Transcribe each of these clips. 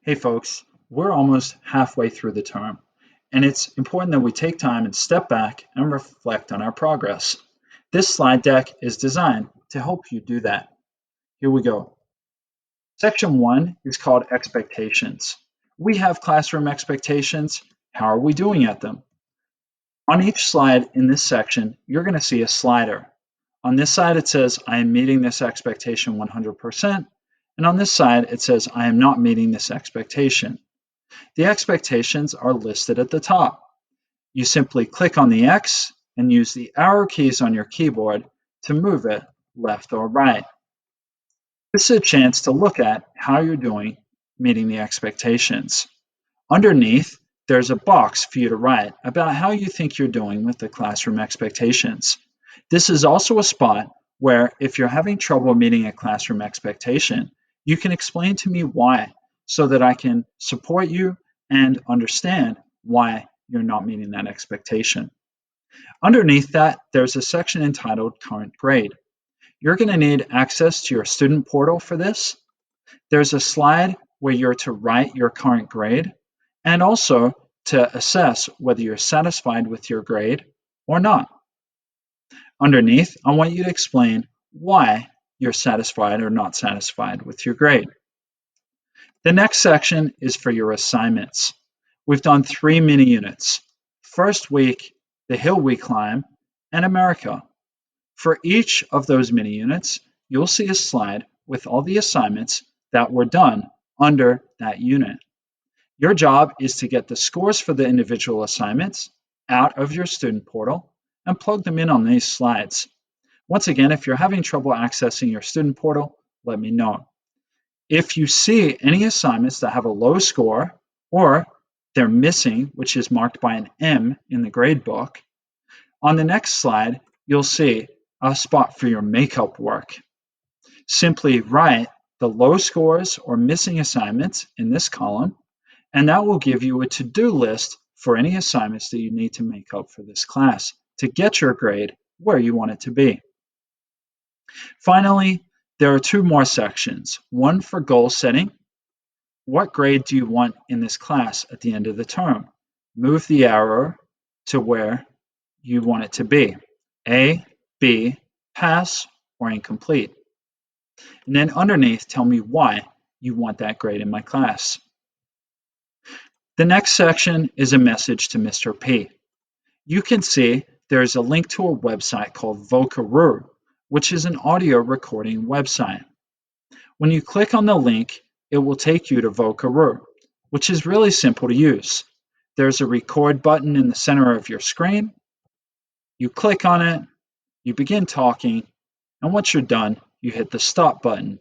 Hey folks, we're almost halfway through the term, and it's important that we take time and step back and reflect on our progress. This slide deck is designed to help you do that. Here we go. Section 1 is called expectations. We have classroom expectations. How are we doing at them? On each slide in this section, you're going to see a slider. On this side, it says, I am meeting this expectation 100%. And on this side, it says, I am not meeting this expectation. The expectations are listed at the top. You simply click on the X and use the arrow keys on your keyboard to move it left or right. This is a chance to look at how you're doing meeting the expectations. Underneath, there's a box for you to write about how you think you're doing with the classroom expectations. This is also a spot where if you're having trouble meeting a classroom expectation, you can explain to me why so that I can support you and understand why you're not meeting that expectation. Underneath that, there's a section entitled Current Grade. You're going to need access to your student portal for this. There's a slide where you're to write your current grade and also to assess whether you're satisfied with your grade or not. Underneath, I want you to explain why you're satisfied or not satisfied with your grade. The next section is for your assignments. We've done 3 mini units. First week, The Hill We Climb, and America. For each of those mini units, you'll see a slide with all the assignments that were done under that unit. Your job is to get the scores for the individual assignments out of your student portal and plug them in on these slides. Once again, if you're having trouble accessing your student portal, let me know. If you see any assignments that have a low score or they're missing, which is marked by an M in the grade book, on the next slide, you'll see a spot for your makeup work. Simply write the low scores or missing assignments in this column, and that will give you a to-do list for any assignments that you need to make up for this class to get your grade where you want it to be. Finally, there are 2 more sections, one for goal setting. What grade do you want in this class at the end of the term? Move the arrow to where you want it to be, A, B, pass, or incomplete. And then underneath, tell me why you want that grade in my class. The next section is a message to Mr. P. You can see there's a link to a website called Vocaroo, which is an audio recording website. When you click on the link, it will take you to Vocaroo, which is really simple to use. There's a record button in the center of your screen. You click on it, you begin talking, and once you're done, you hit the stop button.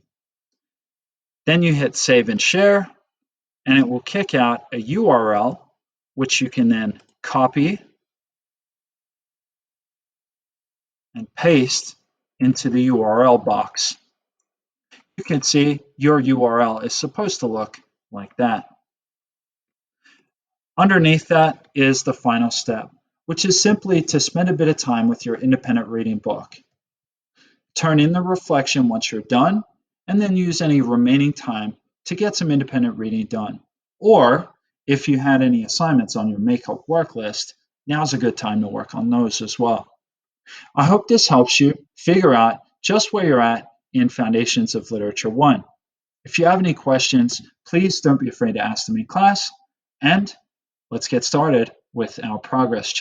Then you hit save and share, and it will kick out a URL, which you can then copy and paste into the URL box. You can see your URL is supposed to look like that. Underneath that is the final step, which is simply to spend a bit of time with your independent reading book. Turn in the reflection once you're done, and then use any remaining time to get some independent reading done. Or, if you had any assignments on your makeup work list, now's a good time to work on those as well. I hope this helps you figure out just where you're at in Foundations of Literature 1. If you have any questions, please don't be afraid to ask them in class, and let's get started with our progress check.